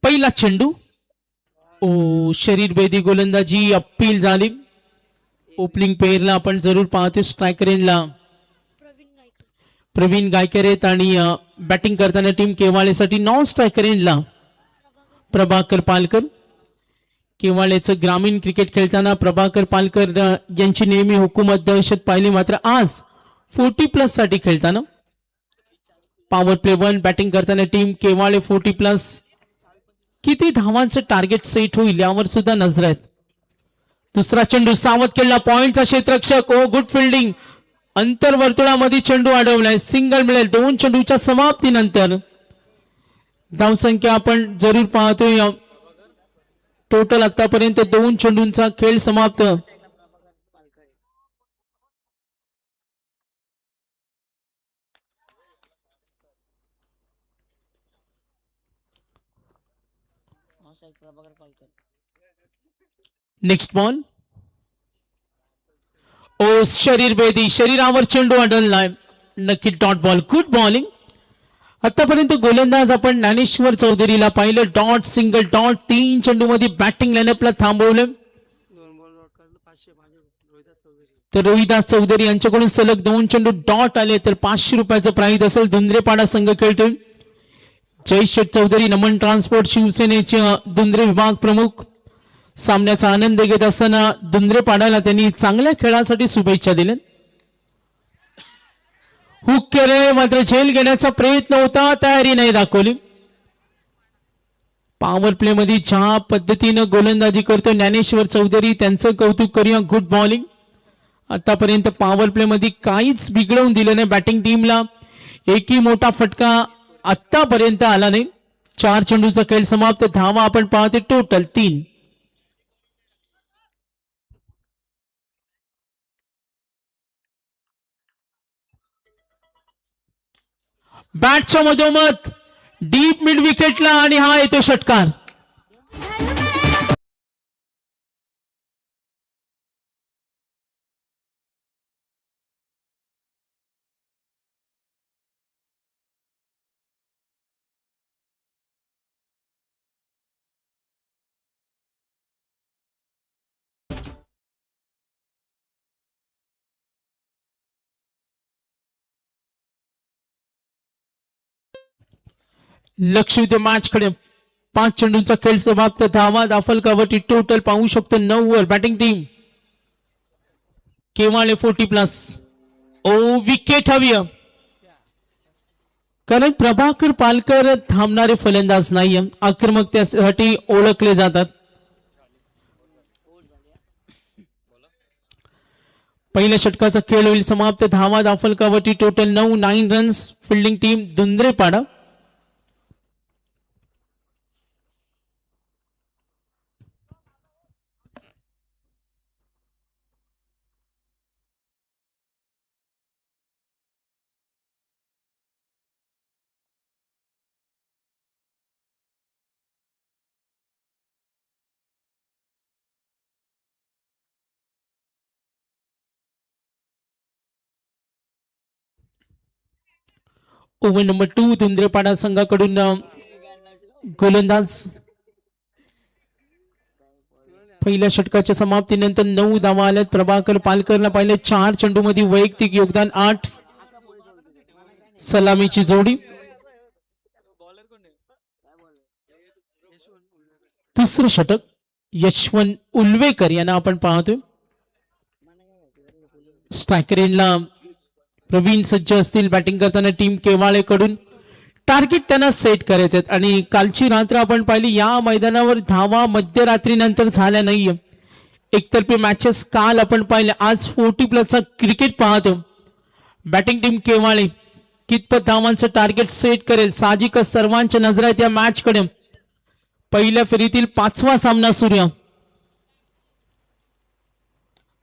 पहिला चेंडू शरीरभेदी गोलंदाजी अपील झाली. ओपनिंग पेअरला आपण जरूर पाहतो. स्ट्रायकर रेंजला प्रवीण गायकर आहेत आणि बॅटिंग करताना टीम केवाळेसाठी नॉन स्ट्रायकर रेंजला प्रभाकर पालकर. केवाळेचं ग्रामीण क्रिकेट खेळताना प्रभाकर पालकर यांची नेहमी हुकूमत दहशत पाहिली. मात्र आज 40+ साठी खेळताना पॉवर प्ले 1 बॅटिंग करताना टीम केवाळे 40+. किती धावांचं टार्गेट सेट होईल यावर सुद्धा नजर आहेत. दुसरा चेंडू सावध केला. पॉइंटचा क्षेत्ररक्षक. Good fielding. अंतर्वर्तुळामध्ये चेंडू अडवलाय. सिंगल मिळेल 2 चेंडूच्या समाप्तीनंतर. धावसंख्या आपण जरूर पाहतोय. टोटल आतापर्यंत 2 चेंडूंचा खेळ समाप्त. Next ball. शरीरभेदी शरीरावर चेंडू अडवलाय. नक्की डॉट बॉल. Good bowling. आतापर्यंत गोलंदाज आपण ज्ञानेश्वर चौधरीला पाहिलं. डॉट सिंगल डॉट 3 चेंडू मध्ये बॅटिंग लाईनअपला थांबवलं. तर रोहिदास चौधरी यांच्याकडून सलग 2 चेंडू डॉट आले तर 500 रुपयाचं प्राइज असेल. धुंद्रेपाडा संघ खेळतोय. जयशेठ चौधरी नमन ट्रान्सपोर्ट शिवसेनेचे धुंद्रे विभाग प्रमुख सामन्याचा आनंद घेत असताना धुंद्रेपाड्याला त्यांनी चांगल्या खेळासाठी शुभेच्छा दिल्या. हुक केले मात्र झेल घेण्याचा प्रयत्न होता. तयारी नाही दाखवली. पॉवर प्ले मध्ये ज्या पद्धतीनं गोलंदाजी करतो ज्ञानेश्वर चौधरी त्यांचं कौतुक करूया. Good bowling. आतापर्यंत पॉवर प्ले मध्ये काहीच बिघडवून दिलं नाही बॅटिंग टीमला. एकही मोठा फटका आतापर्यंत आला नाही. 4 चेंडूचा खेळ समाप्त. धावा आपण पाहतो टोटल 3. बॅटच्या मधोमध डीप मिड विकेटला आणि हा येतो षटकार. लक्ष द्या मॅच कडे. 5 चेंडूंचा खेळ समाप्त. धावा दाखल कवटी टोटल पाहू शकतो 9 वर. Batting team केवाळे 40+. विकेट हवी. कारण प्रभाकर पालकर थांबणारे फलंदाज नाहीये. आक्रमकतेसाठी ओळखले जातात. पहिल्या षटकाचा खेळ होईल समाप्त. धावा दाखल कवटी total 9 runs. Fielding team Dhundrepada. Over number 2 Dhundrepada संघाकडून गोलंदाज. पहिल्या षटकाच्या समाप्तीनंतर 9 धावा आल्यात. प्रभाकर पालकरला पाहिलं 4 चेंडू मध्ये वैयक्तिक योगदान 8. सलामीची जोडी. तिसरं षटक यशवंत उल्वेकर यांना आपण पाहतोय. स्ट्रायकर एंडला प्रवीण सज्ज असतील. बॅटिंग करताना टीम केवाळेकडून टार्गेट त्यांना सेट करायचे आणि कालची रात्र आपण पाहिली या मैदानावर धावा मध्यरात्रीनंतर झाल्या नाहीये. एकतर्फी मॅचेस काल आपण पाहिले. आज 40+ क्रिकेट पाहतो. बॅटिंग टीम केवाळे कितपत धावांचं टार्गेट सेट करेल साहजिकच सर्वांच्या नजर आहेत या मॅच कडे. पहिल्या फेरीतील 5वा सामना सुरू.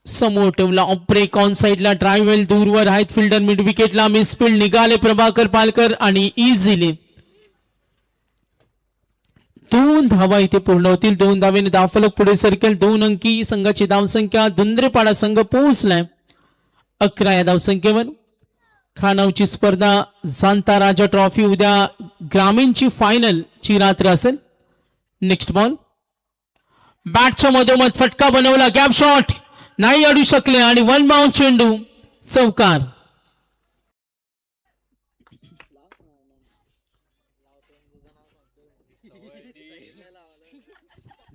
समोर ठेवला ऑफ ब्रेक ऑन साइडला. ड्राइव्ह वेल दूरवर आहेत. Fielder mid विकेटला. मिसफील्ड निघाले प्रभाकर पालकर आणि इझिली 2 धावा इथे पूर्ण होतील. 2 धावेने धावफलक पुढे सरकेल. 2 अंकी संघाची धावसंख्या. धुंद्रेपाडा संघ पोहोचलाय 11 या धावसंख्येवर. खानावची स्पर्धा जाणता राजा ट्रॉफी उद्या ग्रामीणची फायनल ची रात्र असेल. नेक्स्ट बॉल बॅटच्या मधोमध फटका बनवला. गॅप शॉट नाही अडू शकले आणि वन बाउंड चेंडू चौकार.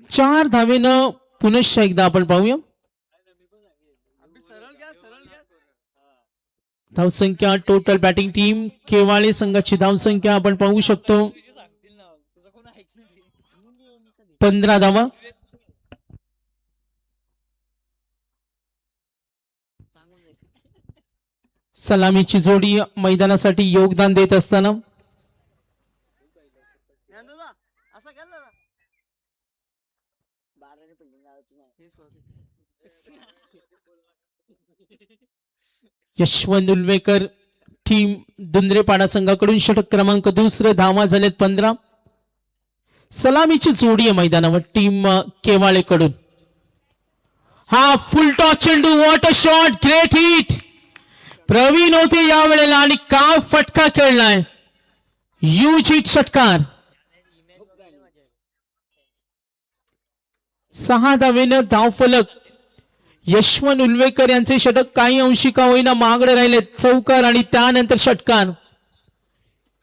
4 धावेनं पुनश्च एकदा आपण पाहूया. धावसंख्या टोटल बॅटिंग टीम केवाळे संघाची धावसंख्या आपण पाहू शकतो 15 धावा. सलामीची जोडी मैदानासाठी योगदान देत असताना यशवंत उल्वेकर टीम दुंद्रेपाडा संघाकडून षटक क्रमांक 2 धावा झालेत 15. सलामीची जोडी आहे मैदानावर टीम केवाळेकडून. हा फुल टॉस चेंडू. What a shot. Great hit. Pravin होते या वेळेला आणि का फटका खेळलाय. ह्यूज हिट षटकार. 6 धावेनं धावफलक. यशवंत उल्वेकर यांचे षटक काही अंशी का होईना मागडे राहिले. चौकार आणि त्यानंतर षटकार.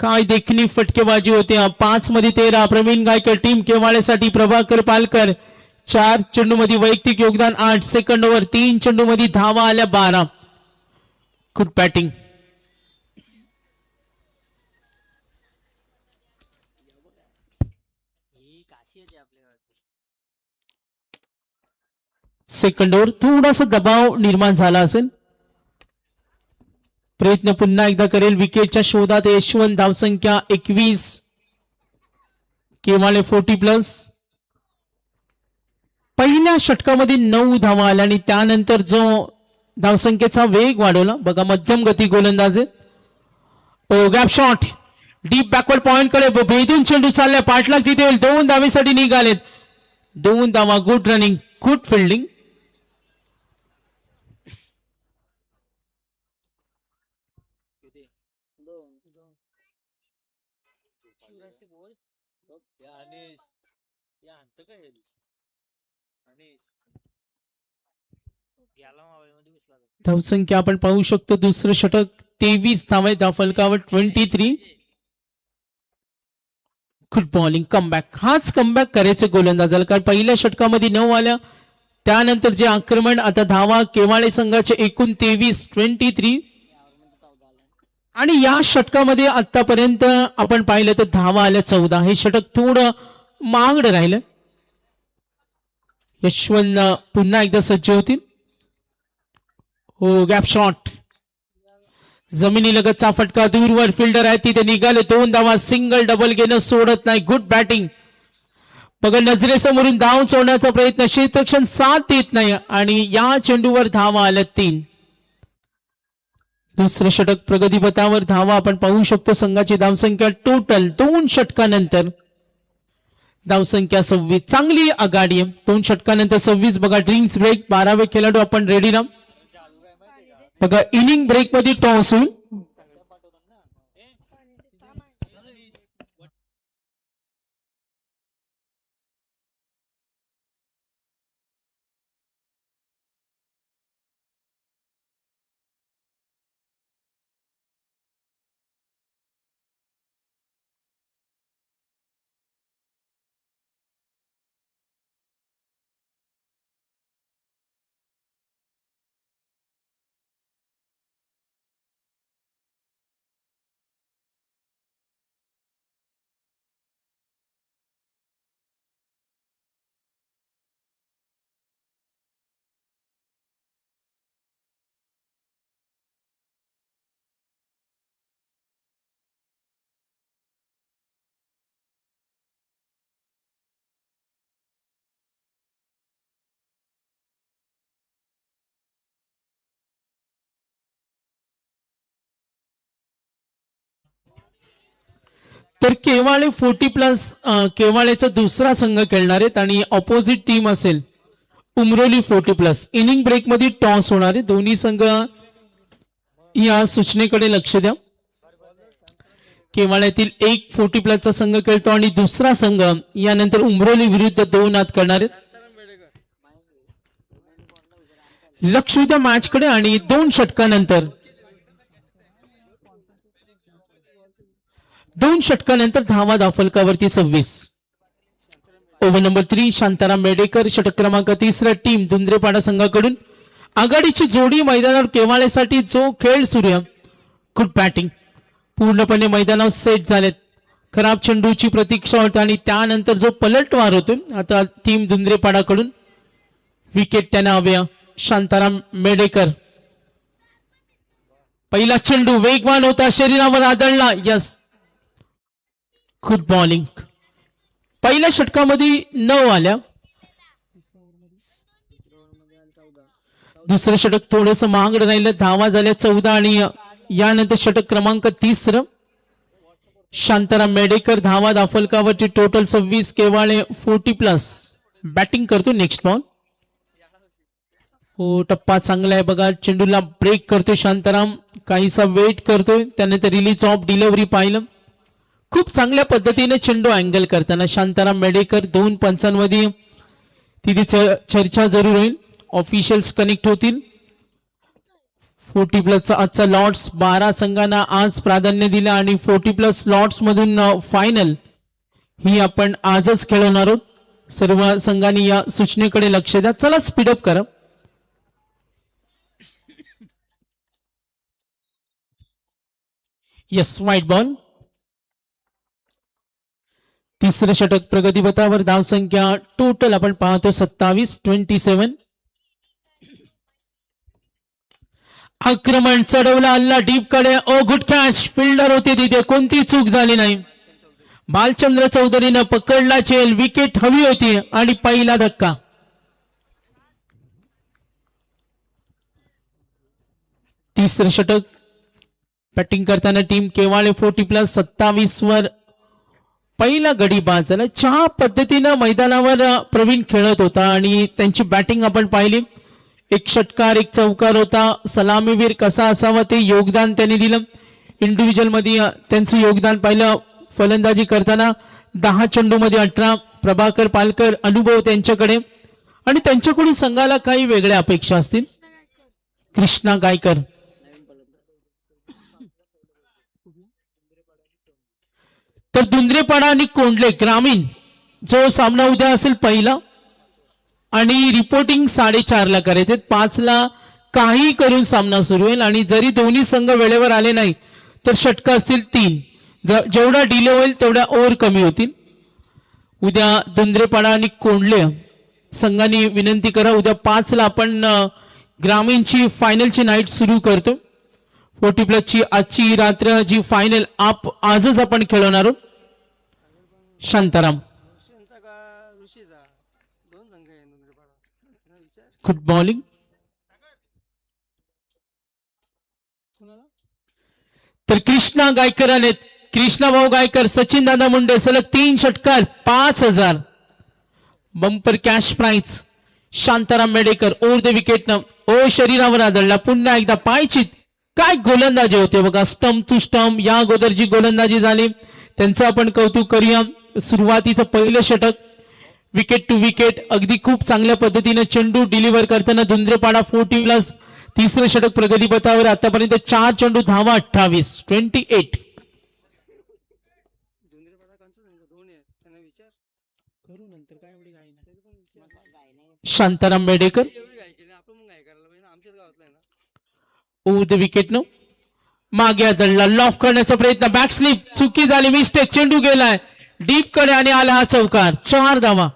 काय देखणी फटकेबाजी होते. 5 मध्ये 13. प्रवीण गायकर टीम केवाळेसाठी. प्रभाकर पालकर 4 चेंडू मध्ये वैयक्तिक योगदान 8. सेकंड ओव्हर 3 चेंडू मध्ये धावा आल्या 12. Good batting. सेकंड ओव्हर थोडासा दबाव निर्माण झाला असेल. प्रयत्न पुन्हा एकदा करेल विकेटच्या शोधात. यशवंत धावसंख्या 21. केवाळे 40+. पहिल्या षटकामध्ये 9 धावा आल्या आणि त्यानंतर जो धावसंख्येचा वेग वाढवला. बघा मध्यम गती गोलंदाज आहे. Gap shot deep backward point कडे भेदून चेंडू चाललाय. पाठलाग तिथे होईल. 2 धावेसाठी निघालेत. 2 धावा. Good running. Good fielding. धावसंख्या आपण पाहू शकतो. दुसरं षटक 23 धावा. धावफलकावर 23. Good bowling. कमबॅक. हाच कमबॅक करायचं गोलंदाजाला कारण पहिल्या षटकामध्ये 9 आल्या. त्यानंतर जे आक्रमण. आता धावा केवाळे संघाचे एकूण 23 आणि या षटकामध्ये आतापर्यंत आपण पाहिलं तर धावा आल्या 14. हे षटक थोडं मागडं राहिलं. यशवंत पुन्हा एकदा सज्ज होतील. हो गॅप शॉट. जमिनीलगतचा फटका. दूरवर फिल्डर आहे तिथे निघाले. 2 धावा. सिंगल डबल घेणं सोडत नाही. Good batting. बघा नजरेसमोरून धाव सोडण्याचा प्रयत्न. क्षेत्ररक्षण साथ देत नाही आणि या चेंडूवर धावा आल्या 3. दुसरं षटक प्रगतीपथावर. धावा आपण पाहू शकतो. संघाची धावसंख्या टोटल 2 षटकानंतर धावसंख्या 26. चांगली आघाडी आहे. 2 षटकानंतर 26. बघा ड्रिंक्स ब्रेक. 12वे खेळाडू आपण रेडी ना. बघा इनिंग ब्रेक मध्ये टॉस होईल. तर केवाळे 40+. केवाळेचा दुसरा संघ खेळणार आहेत आणि ऑपोजिट टीम असेल उमरोली 40+. इनिंग ब्रेक मध्ये टॉस होणार आहे. दोन्ही संघ या सूचनेकडे लक्ष द्या. केवाळ्यातील एक 40+ संघ खेळतो आणि दुसरा संघ यानंतर उमरोली विरुद्ध 2 आत करणार आहेत. लक्ष द्या मॅच कडे आणि 2 षटकानंतर 2 षटकानंतर धावा धावफलकावरती 26. ओव्हर नंबर 3 शांताराम मेडेकर षटक क्रमांक 3 टीम दुंद्रेपाडा संघाकडून. आघाडीची जोडी मैदानावर केवाळ्यासाठी जो खेळ सुरू आहे. गुड बॅटिंग पूर्णपणे मैदानावर सेट झालेत. खराब चेंडूची प्रतीक्षा होते आणि त्यानंतर जो पलटवार होतो आता टीम दुंद्रेपाडाकडून. विकेट त्यांना हव्या शांताराम मेडेकर. पहिला चेंडू वेगवान होता शरीरावर आदळला. Yes good bowling. पहिल्या षटकामध्ये 9 आल्या. दुसरं षटक थोडस महागड राहिलं. धावा झाल्या 14 आणि यानंतर षटक क्रमांक 3 शांताराम मेडेकर धावा दाफलकावरची टोटल 26. केवाळे 40+ बॅटिंग करतो. Next ball. हो टप्पा चांगला आहे बघा. चेंडूला ब्रेक करतोय शांताराम. काहीसा वेट करतोय. त्यानंतर रिलीज ऑफ डिलिव्हरी पाहिलं. खूप चांगल्या पद्धतीने चेंडू अँगल करताना शांताराम मेडेकर. 2 पंचांमध्ये तिथे चर्चा जरूर होईल. ऑफिशियल्स कनेक्ट होतील. 40+ आजचा लॉट्स 12 संघांना आज प्राधान्य दिलं आणि 40+ लॉट्स मधून फायनल ही आपण आजच खेळवणार आहोत. सर्व संघांनी या सूचनेकडे लक्ष द्या. चला स्पीडअप करा. Yes white ball. तिसरं षटक प्रगतीपथावर. धावसंख्या टोटल आपण पाहतो 27. 27. आक्रमण चढवला हल्ला डीप कडे. ओ गुड कॅच. फिल्डर होते तिथे. कोणती चूक झाली नाही. बालचंद्र चौधरीनं पकडला चेल. विकेट हवी होती आणि पहिला धक्का. तिसरं षटक बॅटिंग करताना टीम केवाळे 40+ 27 वर पहिला गडी बाद झाला. ज्या पद्धतीनं मैदानावर प्रवीण खेळत होता आणि त्यांची बॅटिंग आपण पाहिली. एक षटकार एक चौकार होता. सलामीवीर कसा असावा ते योगदान त्यांनी दिलं. इंडिव्हिज्युअल मध्ये त्यांचं योगदान पाहिलं. फलंदाजी करताना 10 चेंडूमध्ये 18. प्रभाकर पालकर अनुभव त्यांच्याकडे आणि त्यांच्याकडून संघाला काही वेगळ्या अपेक्षा असतील. कृष्णा गायकर. तर दुंद्रेपाडा आणि कोंडले ग्रामीण जो सामना उद्या असेल पहिला आणि रिपोर्टिंग 4:30 ला करायचे. 5 ला काही करून सामना सुरू होईल आणि जरी दोन्ही संघ वेळेवर आले नाही तर षटक असतील 3. जेवढा डिले होईल तेवढ्या ओव्हर कमी होतील. उद्या दुंद्रेपाडा आणि कोंडले संघांनी विनंती करा. उद्या 5 ला आपण ग्रामीणची फायनलची नाईट सुरू करतो. 40+ ची आजची रात्र जी फायनल आजच आपण खेळवणार आहोत. शांताराम. Good bowling. तर कृष्णा गायकर आले. कृष्णा भाऊ गायकर सचिन दादा मुंडे सलग 3 षटकार 5,000 bumper cash prize. Shantaram Medekar over the wicket न ओ शरीरावर आदळला. पुन्हा एकदा पायचित. काय गोलंदाजी होते बघा. स्टंप टू स्टंप या अगोदर जी गोलंदाजी झाली त्यांचं आपण कौतुक करूया. सुरुवातीचं पहिलं षटक विकेट टू विकेट अगदी खूप चांगल्या पद्धतीने चेंडू डिलिव्हर करताना दुंद्रेपाडा 40+. तिसरं षटक प्रगतीपथावर. आतापर्यंत 4 चेंडू धावा 28. 28. Shantaram Medekar over the wicket न मागे आदळला. लॉफ करण्याचा प्रयत्न. बॅक स्लिप चुकी झाली. मिस्टेक. चेंडू गेलाय डीप कडे आणि आला हा चौकार. 4 धावा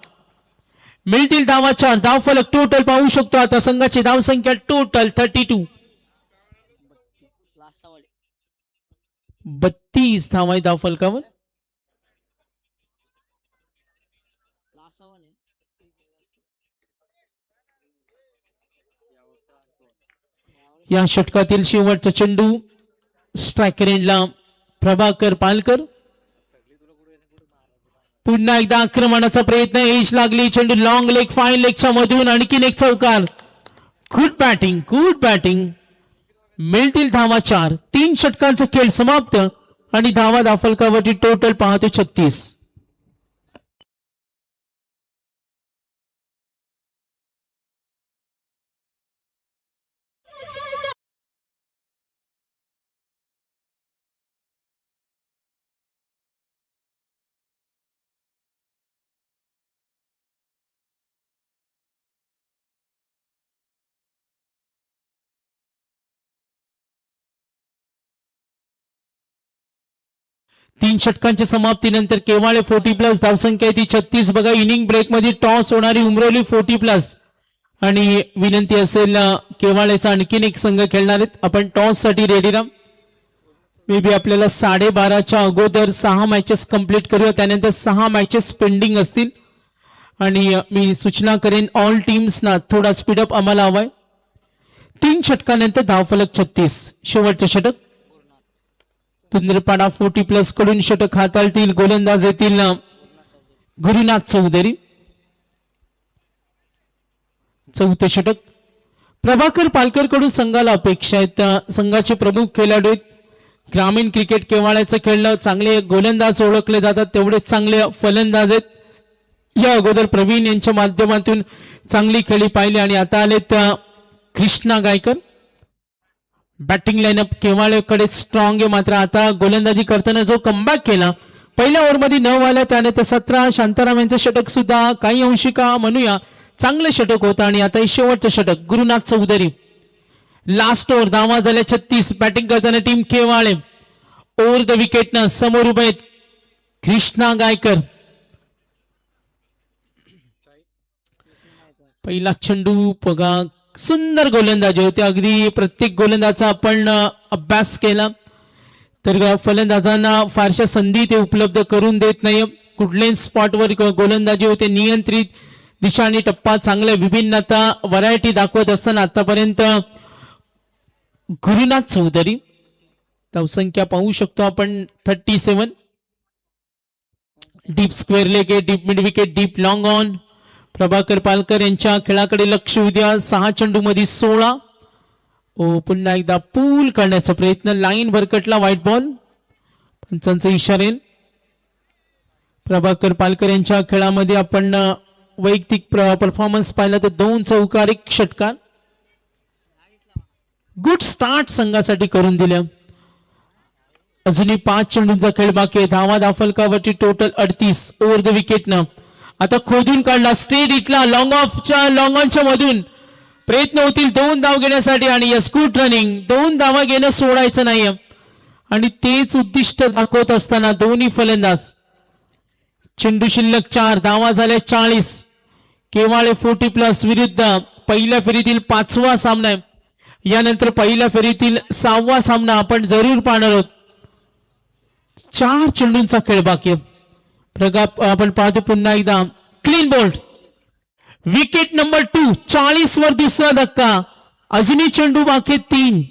मिळतील. धावा 4. धाव फलक टोटल पाहू शकतो आता. संघाची धावसंख्या टोटल 32. 32 धावा धाव फलकावर. या षटकातील शेवटचा चेंडू स्ट्रायकर एंडला प्रभाकर पालकर. पुन्हा एकदा आक्रमणाचा प्रयत्न. एज लागली. चेंडू लॉंग लेग फाईन लेगच्या मधून आणखीन एक चौकार. Good batting. Good batting. मिळतील धावा 4. 3 षटकांचा खेळ समाप्त आणि धावा दाफलकावरती टोटल पाहतो 36. तीन षटकांच्या समाप्तीनंतर केवाळे 40+ धावसंख्या ती 36. बघा इनिंग ब्रेक मध्ये टॉस होणारी उमरवली 40+ आणि विनंती असेल केवाळेचा आणखीन एक संघ खेळणार आहेत. आपण टॉस साठी रेडी राहा. मे बी आपल्याला 12:30च्या अगोदर 6 मॅचेस कंप्लीट करूया. त्यानंतर 6 मॅचेस पेंडिंग असतील आणि मी सूचना करेन ऑल टीम्सना थोडा स्पीडअप आम्हाला हवाय. 3 षटकानंतर धावफलक 36. शेवटचं षटक तुंद्रपाडा 40+ कडून षटक हाताळतील गोलंदाज येतील गुरुनाथ चौधरी. चौथं षटक प्रभाकर पालकर कडून संघाला अपेक्षा आहेत. संघाचे प्रमुख खेळाडू आहेत. ग्रामीण क्रिकेट केवाळ्याचं खेळलं चांगले गोलंदाज ओळखले जातात तेवढेच चांगले फलंदाज आहेत. या अगोदर प्रवीण यांच्या माध्यमातून चांगली खेळी पाहिली आणि आता आले त्या कृष्णा गायकर. बॅटिंग लाईनअप केवाळ्याकडे स्ट्रॉंग आहे मात्र आता गोलंदाजी करताना जो कमबॅक केला पहिल्या ओव्हरमध्ये 9 आला त्यानंतर 17 शांताराम यांचं षटक सुद्धा काही अंशी का म्हणूया चांगलं षटक होतं आणि आता शेवटचं षटक गुरुनाथ चौधरी. लास्ट ओव्हर धावा झाल्या 36. बॅटिंग करताना टीम केवाळे ओव्हर द विकेटनं समोर उभे आहेत कृष्णा गायकर. पहिला चेंडू बघा सुंदर गोलंदाजी होते. अगदी प्रत्येक गोलंदाजा आपण अभ्यास केला तर फलंदाजांना फारशा संधी ते उपलब्ध करून देत नाही. कुठल्याही स्पॉटवर गोलंदाजी होते नियंत्रित दिशा आणि टप्पा चांगल्या विभिन्नता व्हरायटी दाखवत असताना आतापर्यंत गुरुनाथ चौधरी धावसंख्या पाहू शकतो आपण 37. Deep square leg deep mid wicket deep long on. Prabhakar Palkar यांच्या खेळाकडे लक्ष उद्या 6 चेंडू मध्ये 16. पुन्हा एकदा पूल करण्याचा प्रयत्न लाईन भरकटला व्हाईट बॉल पंचांचा इशारा. प्रभाकर पालकर यांच्या खेळामध्ये आपण वैयक्तिक परफॉर्मन्स पाहिला तर 2 चौकार 1 षटकार. गुड स्टार्ट संघासाठी करून दिल्या. अजूनही 5 चेंडूंचा खेळ बाकी आहे. धावा दाफलकावरची टोटल 38. ओव्हर द विकेटनं आता खोदून काढला स्ट्रेट इटला लॉंग ऑनच्या मधून प्रयत्न होतील 2 धाव घेण्यासाठी आणि या स्कूट रनिंग 2 धावा घेणं सोडायचं नाही आणि तेच उद्दिष्ट दाखवत असताना दोन्ही फलंदाज. चेंडू शिल्लक 4. धावा झाल्या 40. केवाळे 40+ विरुद्ध पहिल्या फेरीतील 5वा सामना आहे. यानंतर पहिल्या फेरीतील 6वा सामना आपण जरूर पाहणार आहोत. 4 चेंडूंचा खेळ बाकी. आपण पाहतो पुन्हा एकदा क्लीन बोल्ड विकेट नंबर 2. 40 वर दुसरा धक्का. अजूनही चेंडू बाकी 3.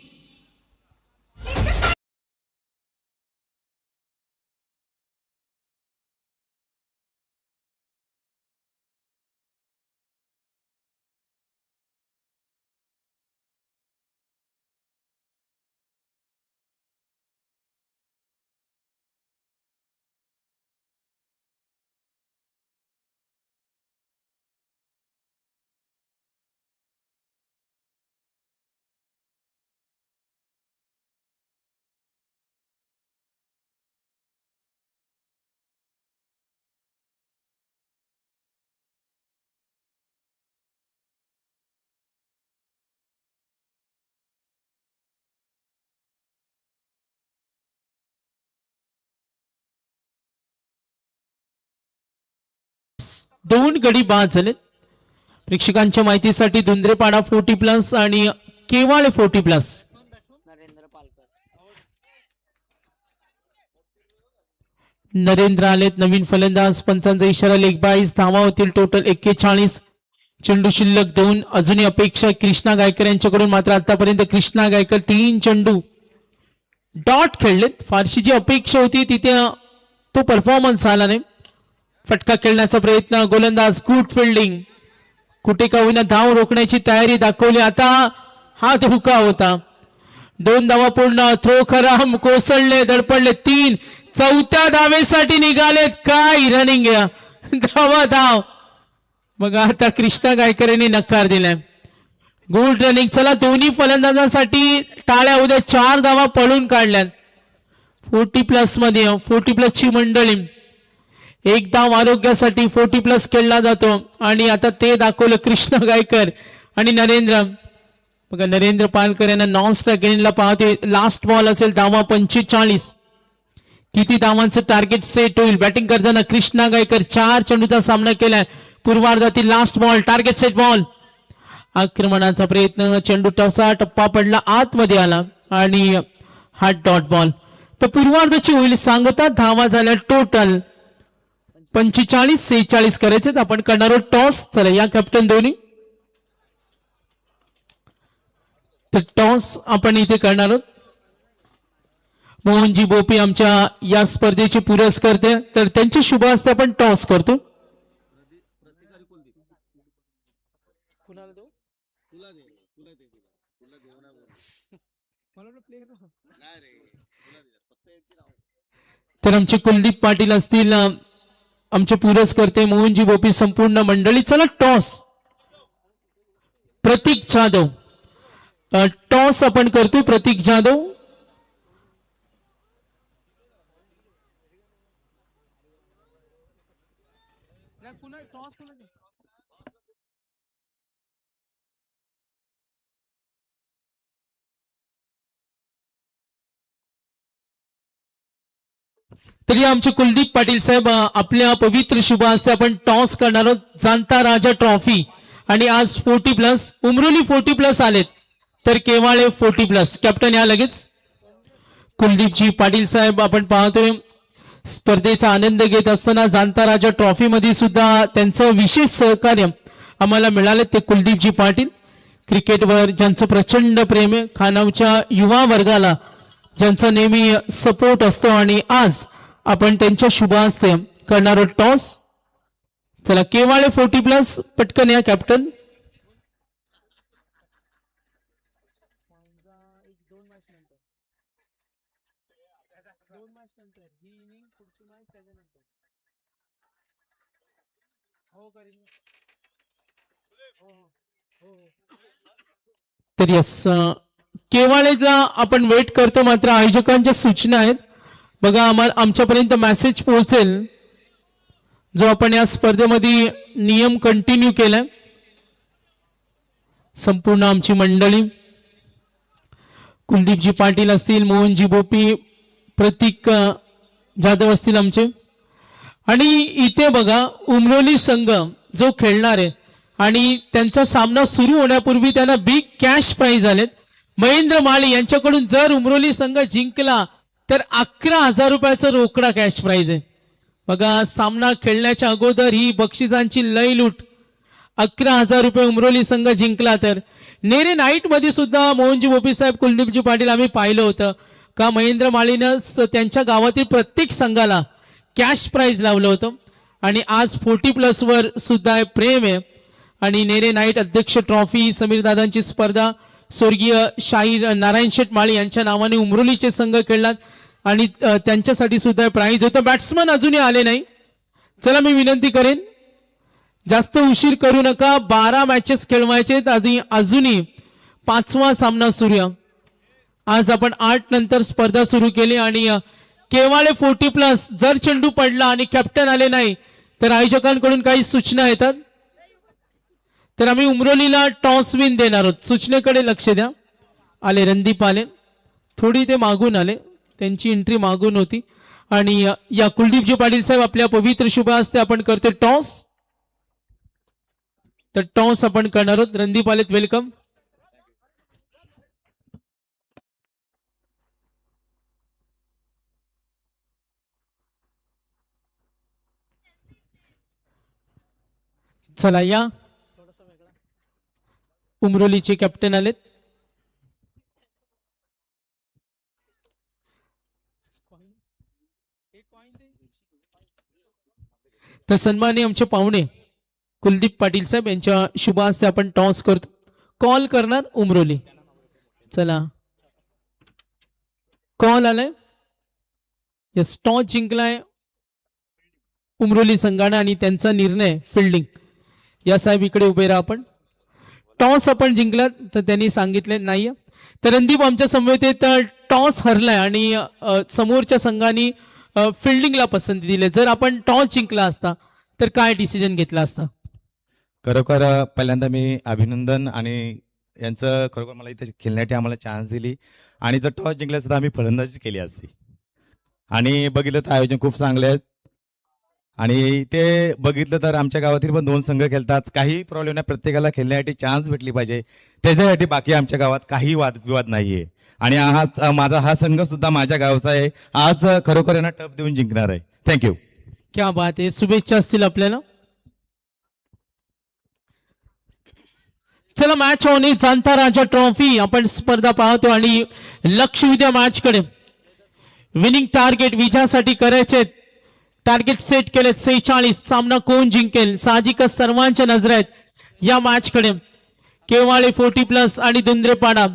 दोन गडी बाद झाले. प्रेक्षकांच्या माहितीसाठी धुंद्रेपाडा 40+ आणि केवाळे 40+. नरेंद्र आलेत नवीन फलंदाज. पंचांचा इशारा लेग बाईस. धावा होतील टोटल 41. चेंडू शिल्लक 2. अजूनही अपेक्षा कृष्णा गायकर यांच्याकडून मात्र आतापर्यंत कृष्णा गायकर 3 चेंडू डॉट खेळलेत. फारशी जी अपेक्षा होती तिथे तो परफॉर्मन्स आला नाही. फटका खेळण्याचा प्रयत्न गोलंदाज गुड फिल्डिंग कुठे का होईना धाव रोखण्याची तयारी दाखवली. आता हा धोका होता. 2 धावा पूर्ण. थ्रो खराब, कोसळले, धडपडले. 3. चौथ्या धावेसाठी निघालेत. काय रनिंग धावा धाव. मग आता कृष्णा गायकर यांनी नकार दिलाय. Good running. चला दोन्ही फलंदाजांसाठी टाळ्या. उद्या 4 धावा पळून काढल्यात 40+ मध्ये. 40+ ची मंडळी. 1 धाव आरोग्यासाठी 40+ खेळला जातो आणि आता ते दाखवलं कृष्णा गायकर आणि नरेंद्र. बघा नरेंद्र पालकर यांना नॉन स्ट्राईक गेनला पाहते. लास्ट बॉल असेल. धावा 45. किती धावांचं टार्गेट सेट होईल. बॅटिंग करताना कृष्णा गायकर 4 चेंडूचा सामना केलाय. पूर्वार्धातील last ball. Target set ball. आक्रमणाचा प्रयत्न. चेंडू टसा टप्पा पडला, आतमध्ये आला आणि हा डॉट बॉल. तर पूर्वार्धाची होईल सांगता. धावा झाल्या टोटल 45-46 करायचे. आपण करणार आहोत टॉस. चला या कॅप्टन धोनी. तर टॉस आपण इथे करणार आहोत. मोहनजी बोपी आमच्या या स्पर्धेचे पुरस्कर्ते. तर त्यांच्या शुभ हस्ते आपण टॉस करतो. तर आमचे कुलदीप पाटील असतील आमचे पुरस्कर्ते, मोहनजी बोपी, संपूर्ण मंडळी. चला टॉस. प्रतीक जाधव. टॉस आपण करतो. प्रतीक जाधव. तरी आमचे कुलदीप पाटील साहेब आपल्या पवित्र शुभ हस्ते आपण टॉस करणार आहोत. जाणता राजा ट्रॉफी आणि आज 40+. उमरोली 40+ आलेत तर केवाळे 40+. कॅप्टन या लगेच. कुलदीपजी पाटील साहेब आपण पाहतोय स्पर्धेचा आनंद घेत असताना जाणता राजा ट्रॉफी मध्ये सुद्धा त्यांचं विशेष सहकार्य आम्हाला मिळाले. ते कुलदीपजी पाटील क्रिकेटवर ज्यांचं प्रचंड प्रेम आहे. खानावच्या युवा वर्गाला ज्यांचा नेहमी सपोर्ट असतो आणि आज आपण त्यांच्या शुभ हस्ते करणार आहोत टॉस. चला केवाळे 40+. पटकन या कॅप्टन. तर यस केवाळेला आपण वेट करतो. मात्र आयोजकांच्या सूचना आहेत. बघा आमच्यापर्यंत मेसेज पोहोचेल जो आपण या स्पर्धेमध्ये नियम कंटिन्यू केलाय. संपूर्ण आमची मंडळी कुलदीपजी पाटील असतील, मोहनजी बोपी, प्रतीक जाधव असतील आमचे. आणि इथे बघा उमरोली संघ जो खेळणार आहे आणि त्यांचा सामना सुरू होण्यापूर्वी त्यांना बिग कॅश प्राइज आलेत. महेंद्र माळी यांच्याकडून जर उमरोली संघ जिंकला तर 11,000 रुपयाचा रोकडा कॅश प्राइज आहे. बघा सामना खेळण्याच्या अगोदर ही बक्षिसांची लय लूट. 11,000 रुपये उमरोली संघ जिंकला तर. नेरे नाईट मध्ये सुद्धा मोहनजी बोपी साहेब, कुलदीपजी पाटील आम्ही पाहिलं होतं का महेंद्र माळीनं त्यांच्या गावातील प्रत्येक संघाला कॅश प्राइज लावलं होतं. आणि आज 40+ वर सुद्धा प्रेम आहे. आणि नेरे नाईट अध्यक्ष ट्रॉफी समीर दादांची स्पर्धा स्वर्गीय शाहीर नारायण शेठ माळी यांच्या नावाने उमरोलीचे संघ खेळतात आणि त्यांच्यासाठी सुद्धा प्राइज होतं. बॅट्समन अजूनही आले नाही. चला मी विनंती करेन जास्त उशीर करू नका. 12 मॅचेस खेळवायचे. अजूनही 5वा सामना सुरू आहे. आज आपण 8 नंतर स्पर्धा सुरू केली आणि केवाळे 40+. जर चेंडू पडला आणि कॅप्टन आले नाही तर आयोजकांकडून काही सूचना येतात. तर आम्ही उमरोलीला टॉस विन देणार आहोत. सूचनेकडे लक्ष द्या. आले रणदीप आले. थोडी ते मागून आले. त्यांची एंट्री मागून होती. आणि या कुलदीपजी पाटील साहेब आपल्या पवित्र शुभ हस्ते आपण करतो टॉस. तर टॉस आपण करणार आहोत. रणदीप आलेत. वेलकम. चला या. उमरोलीचे कॅप्टन आलेत. तर सन्माननीय आमचे पाहुणे कुलदीप पाटील साहेब यांच्या शुभ हस्ते आपण टॉस करतो. कॉल करणार उमरोली. चला कॉल आलाय. यस, टॉस जिंकलाय उमरोली संघाने आणि त्यांचा निर्णय फिल्डिंग. या साहेब इकडे उभे राहा. आपण टॉस आपण जिंकलात तर त्यांनी सांगितले नाही. तर रणदीप आमच्या समवेत टॉस हरलाय आणि समोरच्या संघाने फिल्डिंगला पसंती दिली. जर आपण टॉस जिंकला असता तर काय डिसिजन घेतला असता? खरोखर पहिल्यांदा मी अभिनंदन आणि यांचं खरोखर मला इथे खेळण्यासाठी आम्हाला चान्स दिली आणि जर टॉस जिंकलं असतं तर आम्ही फलंदाजी केली असती. आणि बघितलं तर आयोजन खूप चांगले आहेत आणि ते बघितलं तर आमच्या गावातील पण 2 संघ खेळतात. काही प्रॉब्लेम नाही, प्रत्येकाला खेळण्यासाठी चान्स भेटली पाहिजे. त्याच्यासाठी बाकी आमच्या गावात काही वादविवाद नाही आहे. आणि आज माझा हा संघ सुद्धा माझ्या गावचा आहे. आज खरोखर यांना टप देऊन जिंकणार आहे. थँक्यू. क्या बात आहे. शुभेच्छा असतील आपल्याला. चला मॅच ऑन आहे. जाणता राजा ट्रॉफी आपण स्पर्धा पाहतो आणि लक्ष उद्या मॅच कडे. विनिंग टार्गेट विजयासाठी करायचे. टार्गेट सेट केलेत 46. सामना कोण जिंकेल साहजिकच सर्वांच्या नजर आहेत या मॅच कडे. केवाळे 40+ आणि दुंद्रेपाडा.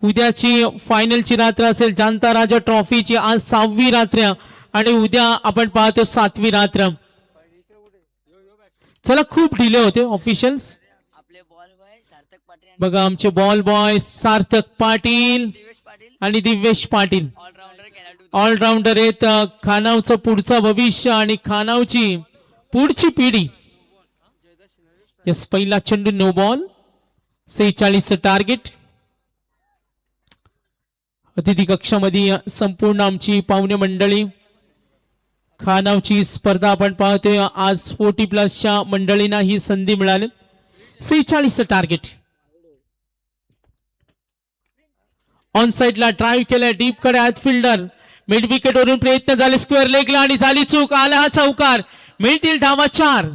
उद्याची फायनलची रात्र असेल जाणता राजा ट्रॉफीची. आज 6वी रात्र आणि उद्या आपण पाहतो 7वी रात्र. चला खूप डिले होते ऑफिशियल्स. बघा आमचे बॉल बॉय सार्थक पाटील आणि दिव्येश पाटील ऑलराऊंडर आहेत. खानावचं पुढचं भविष्य आणि खानावची पुढची पिढी. यस, पहिला चेंडू नो बॉल. 46 टार्गेट. अतिथी कक्षामध्ये संपूर्ण आमची पाहुणे मंडळी. खानावची स्पर्धा आपण पाहतोय आज 40+ मंडळींना ही संधी मिळाली. 46 टार्गेट. ऑन साइडला ड्राईव्ह केलाय डीप कडे आत फिल्डर. मिड विकेट वरून प्रयत्न झाले स्क्वेअर लेगला आणि झाली चूक. आला हा चौकार. मिळतील धावा 4.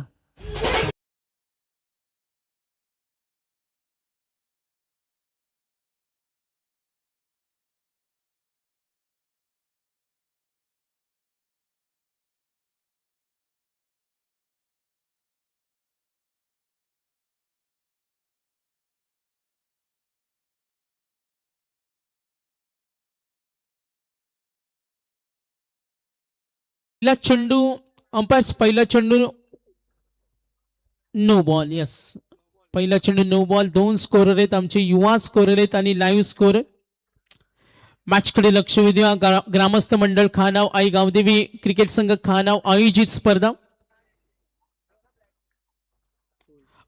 पहिला चेंडू अंपायर. पहिला चेंडू नो बॉल. यस, पहिला चेंडू नो बॉल. 2 स्कोरर आहेत आमचे युवा स्कोरर आहेत आणि लाईव्ह स्कोर. मॅच कडे लक्ष द्या. ग्रामस्थ मंडळ खानाव आई गावदेवी क्रिकेट संघ खानाव आयोजित स्पर्धा.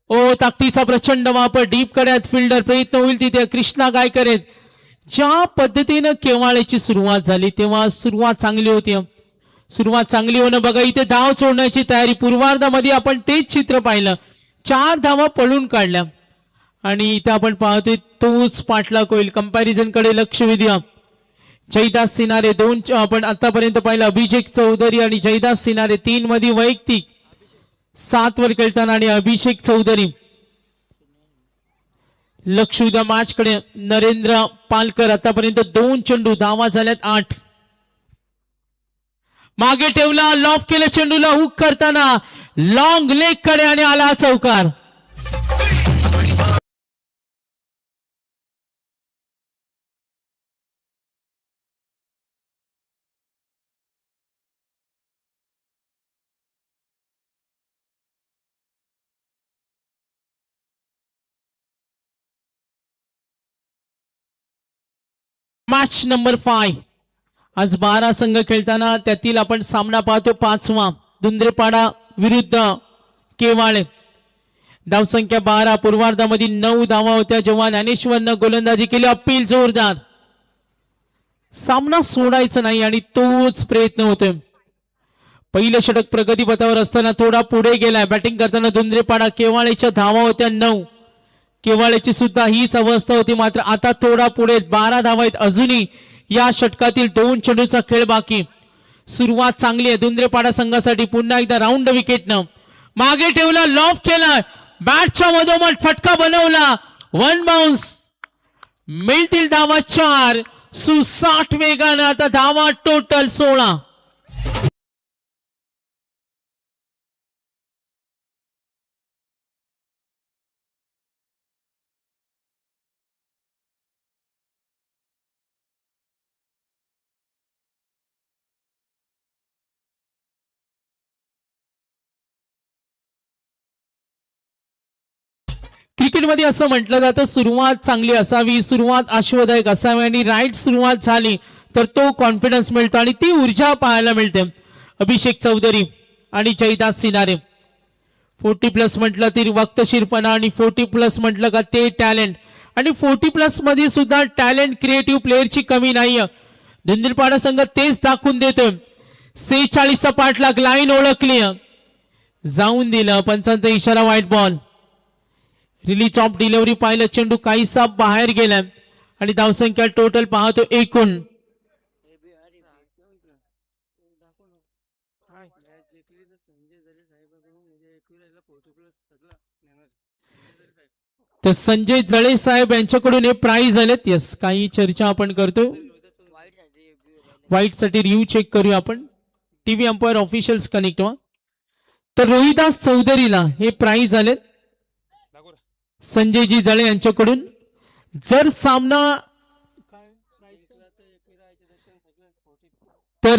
ओ ताकदीचा प्रचंड वापर डीप कडे फिल्डर. प्रयत्न होईल तिथे कृष्णा गायकर आहेत. ज्या पद्धतीनं केवाळ्याची सुरुवात झाली तेव्हा सुरुवात चांगली होती. सुरुवात चांगली होणं बघा इथे धाव सोडण्याची तयारी. पूर्वार्धामध्ये आपण तेच चित्र पाहिलं. 4 धावा पळून काढल्या आणि इथे आपण पाहतोय तोच पाठलाग होईल. कंपॅरिझन कडे लक्ष द्या. जयदास सिनारे 2 आपण आतापर्यंत पाहिलं. अभिषेक चौधरी आणि जयदास सिनारे 3 मध्ये वैयक्तिक 7 वर खेळताना आणि अभिषेक चौधरी. लक्ष द्या मॅच कडे. नरेंद्र पालकर आतापर्यंत 2 चेंडू धावा झाल्यात 8. मागे ठेवला लॉफ केलं चेंडूला हुक करताना लॉंग लेग कडे आणि आला चौकार. Match number 5. आज 12 संघ खेळताना त्यातील आपण सामना पाहतो 5वा. दुंद्रेपाडा विरुद्ध केवाळे. धावसंख्या 12. पूर्वार्धामध्ये 9 धावा होत्या जेव्हा ज्ञानेश्वरनं गोलंदाजी केली. अपील जोरदार. सामना सोडायचा नाही आणि तोच प्रयत्न होतोय. पहिलं षटक प्रगतीपथावर असताना थोडा पुढे गेलाय. बॅटिंग करताना दुंद्रेपाडा. केवाळेच्या धावा होत्या 9. केवाळेची सुद्धा हीच अवस्था होती मात्र आता थोडा पुढे. 12 धावा आहेत अजूनही या षटकातील 2 चेंडूचा खेळ बाकी. सुरुवात चांगली आहे दुंद्रेपाडा संघासाठी. पुन्हा एकदा राऊंड विकेटनं मागे ठेवला लॉफ केला. बॅटच्या मधोमध फटका बनवला. 1 बाउन्स. मिळतील धावा 4. सुसाट वेगानं आता धावा टोटल 16. क्रिकेटमध्ये असं म्हटलं जातं, सुरुवात चांगली असावी, सुरुवात आशादायक असावी आणि राईट सुरुवात झाली तर तो कॉन्फिडन्स मिळतो आणि ती ऊर्जा पाहायला मिळते. अभिषेक चौधरी आणि जयदास सिनारे 40+ म्हटलं तरी वक्तशीरपणा आणि 40+ म्हटलं का ते टॅलेंट आणि 40+ मध्ये सुद्धा टॅलेंट क्रिएटिव्ह प्लेअरची कमी नाहीये. धुंदलपाडा संघ तेच दाखवून देतोय. 46चा पाठलाग, लाईन ओळखली, जाऊन दिलं, पंचांचा इशारा, white ball. Release of delivery पाहिलं, चेंडू काहीसा बाहेर गेलाय आणि धावसंख्या टोटल पाहतो एकूण 'तर संजय जळे साहेब यांच्याकडून हे प्राइज आलेत. यस, काही चर्चा आपण करतो, व्हाईट साठी रिव्ह्यू चेक करूया आपण. टीव्ही अंपायर ऑफिशियल्स कनेक्ट व्हा. तर रोहिदास चौधरीला हे प्राइज आलेत संजयजी जळे यांच्याकडून. जर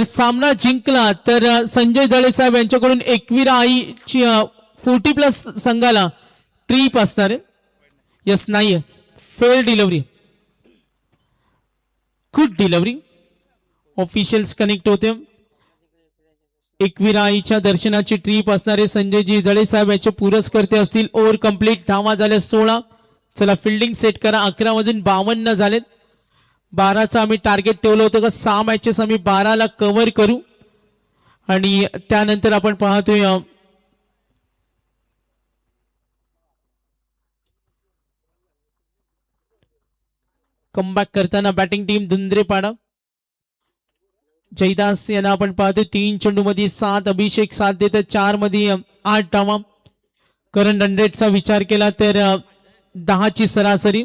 सामना जिंकला तर संजय जळे साहेब यांच्याकडून एकविरा आईची 40+ संघाला ट्रीप असणार आहे. यस, नाही, fair delivery, good delivery. Officials connect होते. एकविरा आईच्या दर्शनाची ट्रीप असणारे संजयजी जळे साहेब याचे पुरस्कर्ते असतील. ओव्हर कंप्लीट, धावा झाल्या 16. चला फिल्डिंग सेट करा. 11:52 झालेत. 12चा आम्ही टार्गेट ठेवलं होतं का 6 मॅचेस आम्ही 12ला कव्हर करू आणि त्यानंतर आपण पाहतोय कमबॅक करताना बॅटिंग टीम धुंद्रेपाडा. जयदास यांना आपण पाहतोय 3 चेंडूमध्ये 7, अभिषेक 7 देतात, 4 मध्ये 8 धावा. करंट 100चा विचार केला तर 10ची सरासरी.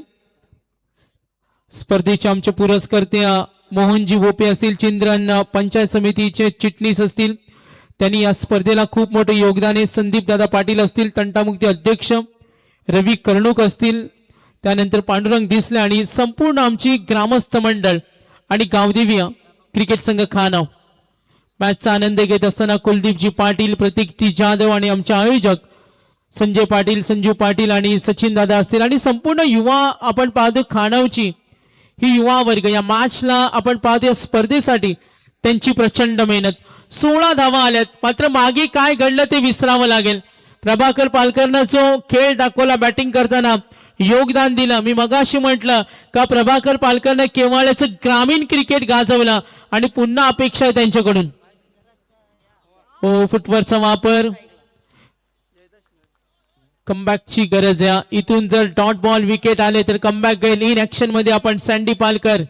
स्पर्धेचे आमचे पुरस्कर्ते मोहनजी भोपे असतील, चिंद्रन पंचायत समितीचे चिटणीस असतील, त्यांनी या स्पर्धेला खूप मोठे योगदान आहे. संदीप दादा पाटील असतील, तंटामुक्ती अध्यक्ष रवी कर्णूक असतील, त्यानंतर पांडुरंग दिसले आणि संपूर्ण आमची ग्रामस्थ मंडळ आणि गावदेवी क्रिकेट संघ खानाव. मॅचचा आनंद घेत असताना कुलदीपजी पाटील, प्रतीकजी जाधव आणि आमचे आयोजक संजय पाटील, संजू पाटील आणि सचिन दादा असतील आणि संपूर्ण युवा आपण पाहतो खानावची ही युवा वर्ग या मॅचला आपण पाहतो या स्पर्धेसाठी त्यांची प्रचंड मेहनत. 16 धावा आल्यात, मात्र मागे काय घडलं ते विसरावं लागेल. प्रभाकर पालकरनं जो खेळ दाखवला, बॅटिंग करताना योगदान दिलं. मी मगाशी म्हटलं का प्रभाकर पालकरनं केवाळ्याचं ग्रामीण क्रिकेट गाजवलं आणि पुन्हा अपेक्षा आहे त्यांच्याकडून. फुटवर्कचा वापर, कमबॅकची गरज आहे. इथून जर डॉट बॉल विकेट आले तर कमबॅक घेईल. इन ऍक्शन मध्ये आपण सँडी पालकर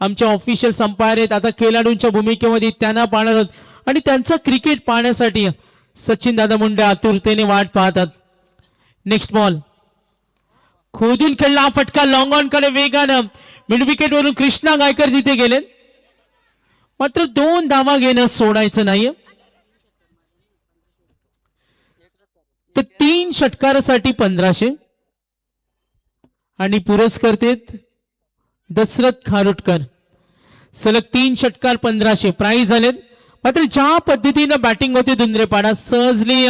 आमचे ऑफिशियल अंपायर आहेत, आता खेळाडूंच्या भूमिकेमध्ये त्यांना पाहणार आहोत आणि त्यांचं क्रिकेट पाहण्यासाठी सचिन दादा मुंडे आतुरतेने वाट पाहतात. नेक्स्ट बॉल खोदून खेळला, फटका लॉंग ऑन कडे वेगानं, मिड विकेट वरून कृष्णा गायकर तिथे गेले, मात्र 2 धावा घेणं सोडायचं नाहीये. तर 3 षटकारासाठी 1500 आणि पुरस्कर्तेत दशरथ खारोटकर. सलग 3 षटकार 1500 प्राइज झालेत. मात्र ज्या पद्धतीनं बॅटिंग होते धुंद्रेपाडा, सहजली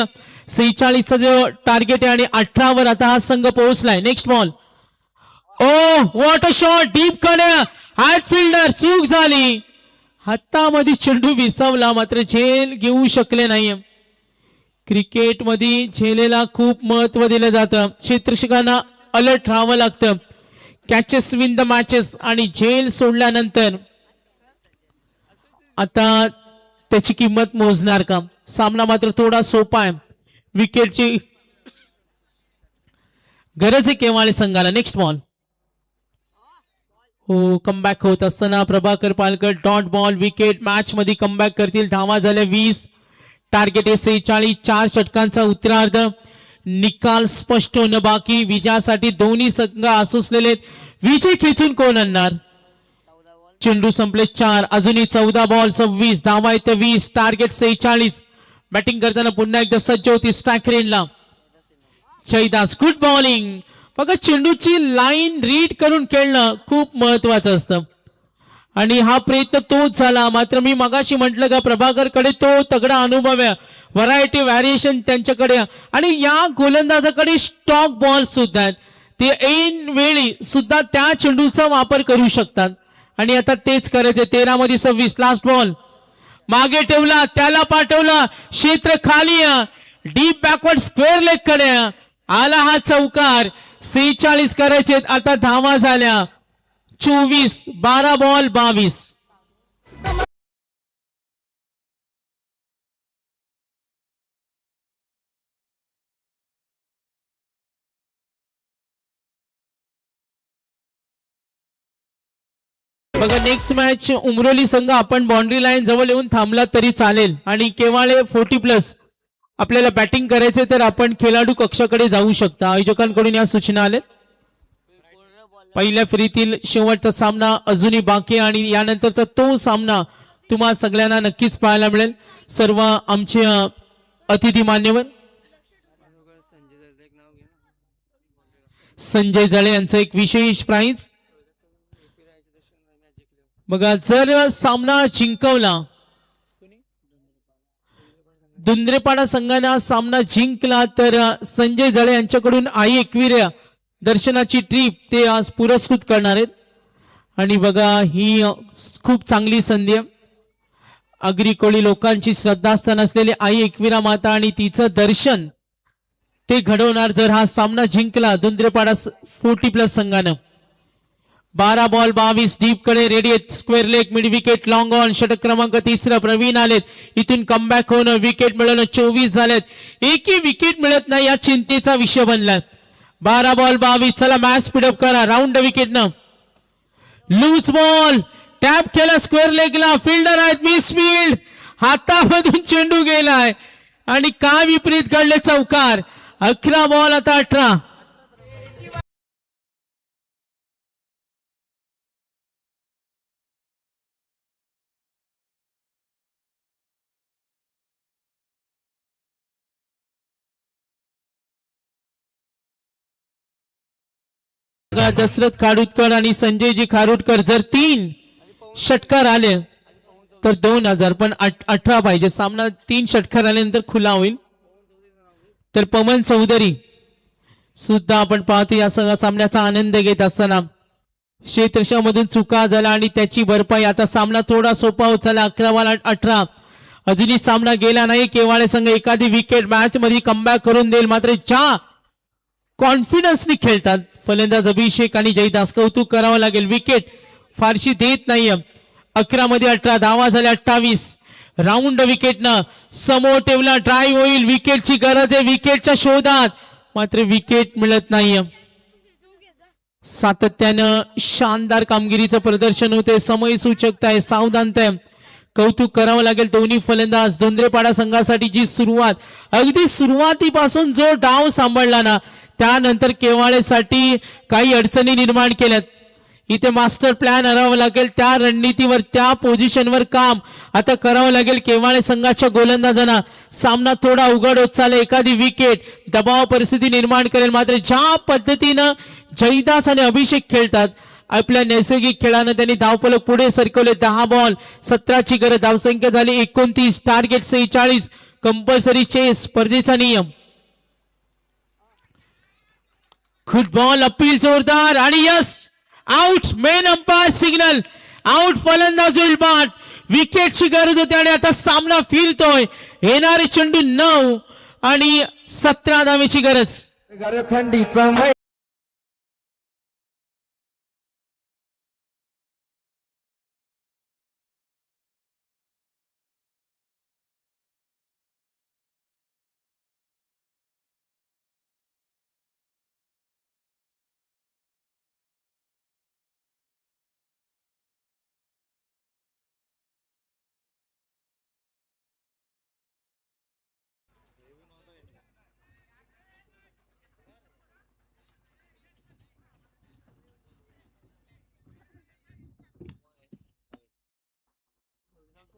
46चा जो टार्गेट आहे आणि 18 वर आता हा संघ पोहोचलाय. Next ball, what a shot, deep कडे, हार्ड फिल्डर, चूक झाली, हातामध्ये चेंडू विसवला, मात्र झेल घेऊ शकले नाही. क्रिकेटमध्ये झेलेला खूप महत्व दिलं जातं, क्षेत्ररक्षकांना अलर्ट राहावं लागतं. कॅचेस विन द मॅचेस आणि झेल सोडल्यानंतर आता त्याची किंमत मोजणार का? सामना मात्र थोडा सोपा आहे, विकेटची गरज आहे केवाळे संघाला. नेक्स्ट बॉल, कमबॅक होत असताना Prabhakar Palkar dot ball wicket. Match मध्ये कमबॅक करतील. धावा झाल्या 20, टार्गेट आहे 46. 4 षटकांचा उत्तरार्ध, निकाल स्पष्ट होणं बाकी. विजयासाठी दोन्ही संघ आसुसलेले. विजय खेचून कोण आणणार? चेंडू संपले 4, अजूनही 14 बॉल 26, धावा येते 20, टार्गेट 46. बॅटिंग करताना पुन्हा एकदा सज्ज होती स्ट्राइक रेंजला जयदास. Good bowling. बघा चेंडूची लाईन रीड करून खेळणं खूप महत्वाचं असतं आणि हा प्रयत्न तोच झाला. मात्र मी मगाशी म्हटलं का प्रभाकरकडे तो तगडा अनुभव आहे, व्हरायटी व्हॅरिएशन त्यांच्याकडे आणि या गोलंदाजाकडे स्टॉक बॉल सुद्धा आहेत. ते ऐन वेळी सुद्धा त्या चेंडूचा वापर करू शकतात आणि आता तेच करायचे. 13 मध्ये 26 लास्ट बॉल मागे ठेवला, त्याला पाठवला, क्षेत्र खाली, डीप बॅकवर्ड स्क्वेअर लेग कडे आला हा चौकार. 46 करायचे. आता धावा झाल्या 24, 12 बॉल 22. बघा नेक्स्ट मॅच उमरोली संघ आपण बाउंड्री लाईन जवळ येऊन थांबला तरी चालेल आणि केवाळे 40+ आपल्याला बॅटिंग करायचे तर आपण खेळाडू कक्षाकडे जाऊ शकता. आयोजकांकडून या सूचना आल्या. पहिल्या फेरीतील शेवटचा सामना अजूनही बाकी आणि यानंतरचा तो सामना तुम्हा सगळ्यांना नक्कीच पाहायला मिळेल. सर्व आमचे अतिथी मान्यवर संजय जळे यांचं एक विशेष प्राइज. बघा जर सामना जिंकवला, दुंद्रेपाडा संघाने सामना जिंकला तर संजय जळे यांच्याकडून आई एकविरा दर्शनाची ट्रिप ते आज पुरस्कृत करणार आहेत. आणि बघा ही खूप चांगली संधी आहे. आगरी कोळी लोकांची श्रद्धास्थान असलेली आई एकविरा माता आणि तिचं दर्शन ते घडवणार जर हा सामना जिंकला दुंद्रेपाडा 40+ संघानं. 12 बॉल 22 डीप कडे रेडी आहेत. Square leg mid wicket long on. षटक क्रमांक 3 प्रवीण आलेत. इथून कमबॅक होणं, विकेट मिळवणं. 24 झालेत. एकही विकेट मिळत नाही या चिंतेचा विषय बनलाय. 12 बॉल 22. चला मॅच स्पीडअप करा. राऊंड विकेटनं लूज बॉल टॅप केला स्क्वेअर लेगला. फिल्डर आहेत मिसफील्ड. हातामधून चेंडू गेलाय आणि काय विपरीत घडले चौकार. 11 बॉल आता 18. दशरथ खारुटकर आणि संजयजी खारुटकर जर 3 षटकार आले तर 2000 पण 18 पाहिजे. सामना 3 षटकार आल्यानंतर खुला होईल. तर पवन चौधरी सुद्धा आपण पाहतो या सामन्याचा आनंद घेत असताना क्षेत्रक्षामधून चुका झाला आणि त्याची भरपाई. आता सामना थोडा सोपा होत चालला. 11 बॉल 18. अजूनही सामना गेला नाही. केवाळे संघ एखादी विकेट मॅच मध्ये कमबॅक करून देईल. मात्र ज्या कॉन्फिडन्सनी खेळतात फलंदाज अभिषेक आणि जयदास, कौतुक करावं लागेल. विकेट फारशी देत नाहीये. 11 मध्ये 18. धावा झाल्या 28. राऊंड विकेटनं समोर ठेवला. ड्राईव्ह होईल. विकेटची गरज आहे. विकेटच्या शोधात मात्र विकेट मिळत नाहीये. सातत्यानं शानदार कामगिरीचं प्रदर्शन होते. समय सूचकता आहे, सावधानता आहे. कौतुक करावं लागेल दोन्ही फलंदाज. धोंद्रेपाडा संघासाठी जी सुरुवात, अगदी सुरुवातीपासून जो डाव सांभाळला ना, त्यानंतर केवाळेसाठी काही अडचणी निर्माण केल्यात. इथे मास्टर प्लॅन करावं लागेल. त्या रणनीतीवर, त्या पोझिशनवर काम आता करावं लागेल केवाळे संघाच्या गोलंदाजांना. सामना थोडा उघड होत चालेल. एखादी विकेट दबाव परिस्थिती निर्माण करेल. मात्र ज्या पद्धतीनं जयदास आणि अभिषेक खेळतात, आपल्या नैसर्गिक खेळानं त्यांनी धावफलक पुढे सरकवले. 10 बॉल 17ची गरज. धावसंख्या झाली 29. टार्गेट 46. कंपल्सरी चेस स्पर्धेचा नियम. Good ball. अपील जोरदार आणि yes out. Main umpire signal out. फलंदाज होईल बाद. विकेटची गरज होती आणि आता सामना फिरतोय. येणारे चेंडू 9 आणि 17 धावेची गरज.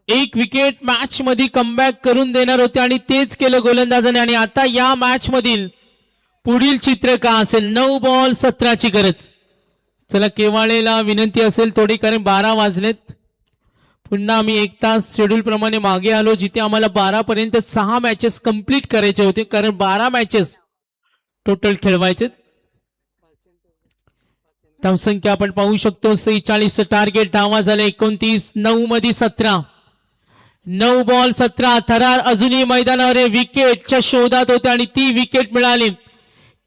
एक विकेट मॅच मध्ये कमबॅक करून देणार होते आणि तेच केलं गोलंदाजाने. आणि आता या मॅच मधील पुढील चित्र का असेल. 9 बॉल 17ची गरज. चला केवाळेला विनंती असेल थोडी, कारण 12 वाजलेत. पुन्हा आम्ही 1 तास शेड्यूल प्रमाणे मागे आलो, जिथे आम्हाला 12 पर्यंत 6 मॅचेस कंप्लीट करायचे होते, कारण 12 मॅचेस टोटल खेळवायचे. धावसंख्या आपण पाहू शकतो 46 टार्गेट, धावा झाले 29, 9 मध्ये 17, 9 बॉल 17. थरार अजूनही मैदानावर विकेटच्या शोधात होते आणि ती विकेट मिळाली.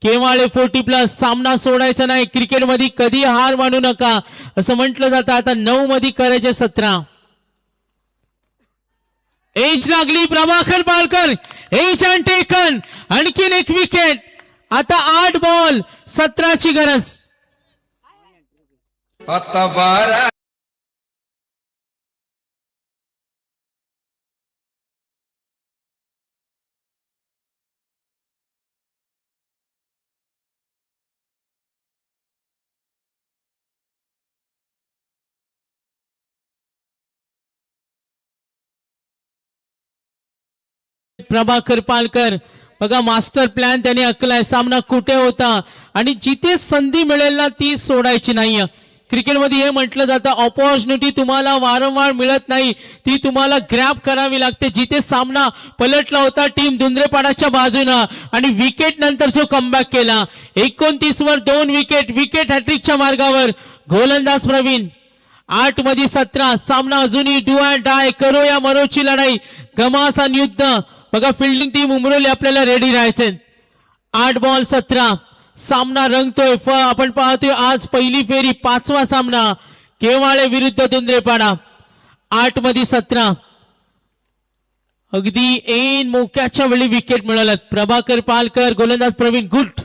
केवाळे 40+. सामना सोडायचा नाही. क्रिकेटमध्ये कधी हार मानू नका असं म्हटलं जातं. आता 9 मध्ये करायचे 17. एज लागली Prabhakar Palkar, edge and taken. आणखीन एक विकेट. आता 8 बॉल 17ची गरज. आता 12. प्रभाकर पालकर बघा, मास्टर प्लॅन त्याने आखलाय. सामना कुठे होता आणि जिथे संधी मिळेल ना ती सोडायची नाही. क्रिकेटमध्ये हे म्हटलं जातं, ऑपॉर्च्युनिटी तुम्हाला वारंवार मिळत नाही, ती तुम्हाला ग्रॅब करावी लागते. जिथे सामना पलटला होता टीम धुंद्रेपाडाच्या बाजूनं आणि विकेट नंतर जो कमबॅक केला, 29 वर 2 विकेट, विकेट हॅट्रिकच्या मार्गावर गोलंदाज प्रवीण. 8 मध्ये 17. सामना अजूनही डू अँड डाय, करो या मरोची लढाई, घमासान युद्ध. बघा, फिल्डिंग टीम उमरवली, आपल्याला रेडी राहायचे. 8 बॉल 17. सामना रंगतोय. आपण पाहतोय आज पहिली फेरी 5वा सामना केवाळे विरुद्ध धुंद्रेपाडा. 8 मध्ये 17. अगदी ऐन मोक्याच्या वेळी विकेट मिळाल्यात. प्रभाकर पालकर, गोलंदाज प्रवीण, गुड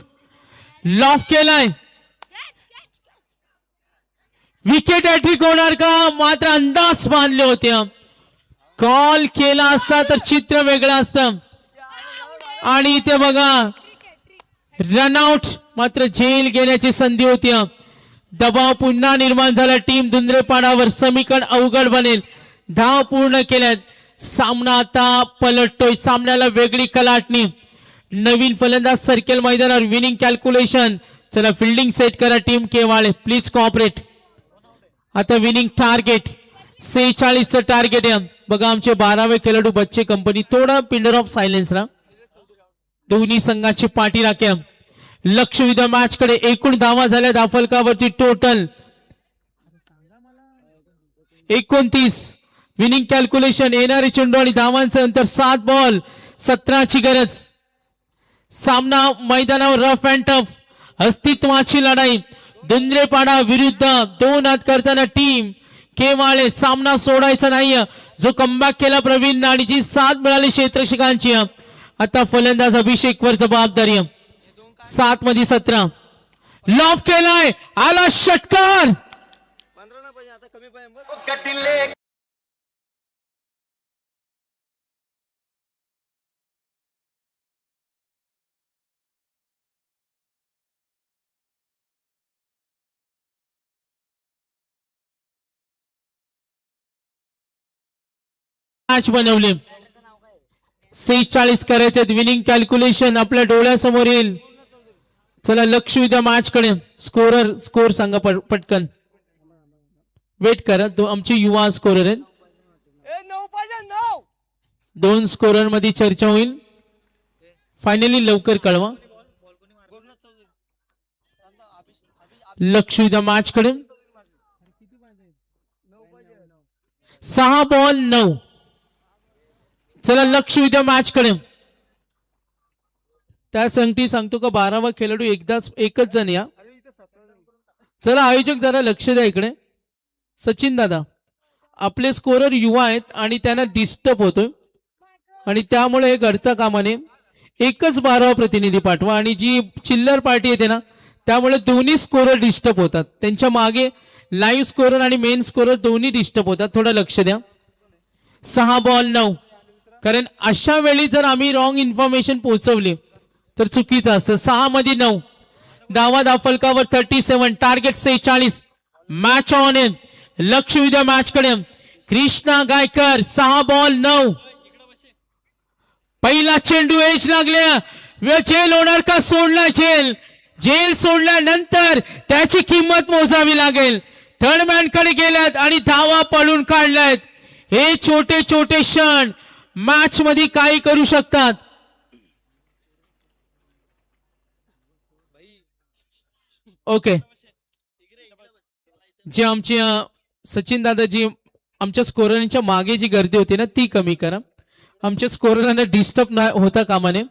लॉफ केलाय. विकेट हॅट्रिक होणार का, मात्र अंदाज बांधले होते. कॉल केला असता तर चित्र वेगळं असतं. आणि इथे बघा, रनआउट, मात्र झेल घेण्याची संधी होती. दबाव पुन्हा निर्माण झाला टीम धुंद्रेपाडावर. समीकरण अवघड बनेल. धाव पूर्ण केल्यात. सामना आता पलटतोय. सामन्याला वेगळी कलाटणी. नवीन फलंदाज सर्कल मैदानावर. Winning calculation. चला फिल्डिंग सेट करा टीम केवाळे, प्लीज कॉपरेट. आता विनिंग टार्गेट 46चं टार्गेट आहे. बघा, आमचे 12वे खेळाडू बच्चे कंपनी, थोडा पिंडर ऑफ सायलेन्स ना. दोन्ही संघाची पाठी राख्या. लक्ष विद्या मॅच कडे. एकूण धावा झाल्या धावफलकावरती टोटल 29. विनिंग कॅल्क्युलेशन, येणारे चेंडू आणि धावांचं अंतर 7 बॉल 17ची गरज. सामना मैदानावर रफ अँड टफ, अस्तित्वाची लढाई. धुंद्रेपाडा विरुद्ध 2 हात करताना टीम केवाळे. सामना सोडायचा नाही. जो कमबॅक केला प्रवीण आणि जी साथ मिळाली क्षेत्ररक्षकांची. आता फलंदाज अभिषेक वर जबाबदारी. 7 मध्ये 17. लॉफ केलाय, आला षटकार. मॅच बनवले. 46 करायचे. विनिंग कॅल्क्युलेशन आपल्या डोळ्यासमोर येईल. चला लक्ष द्या मॅच कडे. स्कोर सांगा पटकन. वेट करा, आमचे युवा स्कोरर आहेत. 2 स्कोरर मध्ये चर्चा होईल. फायनली लवकर कळवा. लक्ष द्या मॅच कडे. 6 बॉल 9. चला लक्ष द्या मॅच कडे. त्या संगती सांगतो का 12वा खेळाडू एकच जण या. चला आयोजक जरा लक्ष द्या इकडे. सचिन दादा, आपले स्कोरर युवा आहेत आणि त्यांना डिस्टर्ब होतोय आणि त्यामुळे हे घडता कामा नये. एकच 12वा प्रतिनिधी पाठवा. आणि जी चिल्लर पार्टी येते ना, त्यामुळे दोन्ही स्कोरर डिस्टर्ब होतात. त्यांच्या मागे लाईव्ह स्कोरर आणि मेन स्कोरर दोन्ही डिस्टर्ब होतात. थोडं लक्ष द्या. 6 बॉल 9. कारण अशा वेळी जर आम्ही रॉंग इन्फॉर्मेशन पोहोचवली तर चुकीचं असतं. 6 मध्ये 9. धावा धावफलकावर 37. टार्गेट 46. मॅच ऑन आहे. लक्ष द्या मॅच कडे. कृष्णा गायकर. 6 बॉल 9. पहिला चेंडू एज लागल्या. झेल होणार का, सोडला झेल. झेल सोडल्यानंतर त्याची किंमत मोजावी लागेल. थर्डमॅन कडे गेल्यात आणि धावा पळून काढल्यात. हे छोटे छोटे क्षण मॅच मध्ये काही करू शकतात. ओके जे आमचे सचिन दादाजी आमच्या स्कोररच्या मागे जी गर्दी होती ना ती कमी करा. आमच्या स्कोररांना डिस्टर्ब होता कामा नये.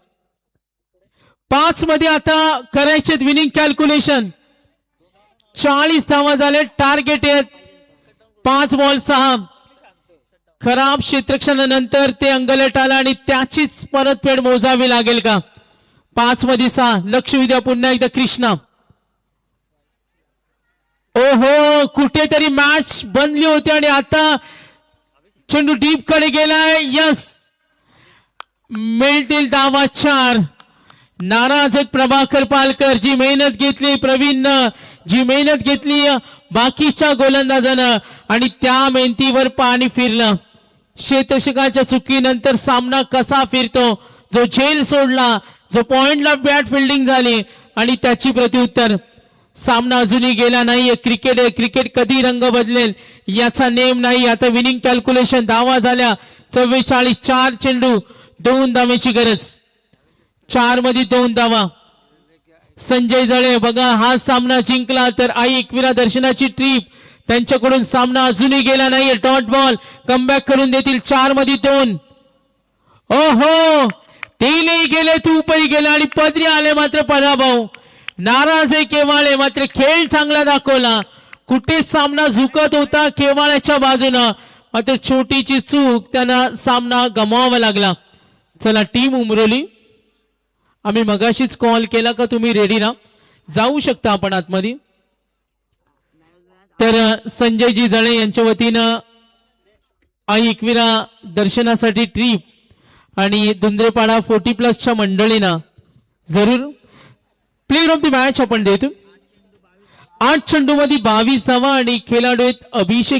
5 मध्ये आता करायचे विनिंग कॅल्क्युलेशन. 40 धावा झाले. टार्गेट आहेत 5 बॉल 6. खराब क्षेत्ररक्षणानंतर ते अंगलट आला आणि त्याचीच परतफेड मोजावी लागेल का. 5 मध्ये 6. लक्ष विद्या पुन्हा एकदा कृष्णा. ओहो कुठेतरी मॅच बनली होती आणि आता चेंडू डीप कडे गेलाय. यस मिळतील धावा 4. नाराज आहेत प्रभाकर पालकर. जी मेहनत घेतली प्रवीण, जी मेहनत घेतली बाकीच्या गोलंदाजानं आणि त्या मेहनतीवर पाणी फिरलं. क्षेत्ररक्षकाच्या चुकीनंतर सामना कसा फिरतो. जो झेल सोडला, जो पॉइंटला बॅट फिल्डिंग झाली आणि त्याची प्रत्युत्तर. सामना अजूनही गेला नाहीये. क्रिकेट आहे. क्रिकेट कधी रंग बदलेल याचा नेम नाही. आता विनिंग कॅल्क्युलेशन. धावा झाल्या 44. 4 चेंडू 2 धावेची गरज. 4 मध्ये 2 धावा. संजय जळे बघा हा सामना जिंकला तर आई एकविरा दर्शनाची ट्रिप. त्यांच्याकडून सामना अजूनही गेला नाहीये. डॉट बॉल कमबॅक करून देतील. 4 मध्ये 2. ओहो तीनही गेले तूपही गेले आणि पदरी आले मात्र पराभव. नाराज आहे केवाळे. मात्र खेळ चांगला दाखवला. कुठे सामना झुकत होता केवाळ्याच्या बाजूनं मात्र छोटीची चूक त्यांना सामना गमवावा लागला. चला टीम उमरोली आम्ही मगाशीच कॉल केला का तुम्ही रेडी ना जाऊ शकता आपण आतमध्ये. तर संजयजी जळे यांच्या वतीनं आई एकविरा दर्शनासाठी ट्रिप आणि धुंद्रेपाडा 40+ मंडळींना जरूर प्लेयर ऑफ द मॅच आपण देतो. 8 चेंडू मध्ये 22 धावा आणि खेळाडू आहेत अभिषेक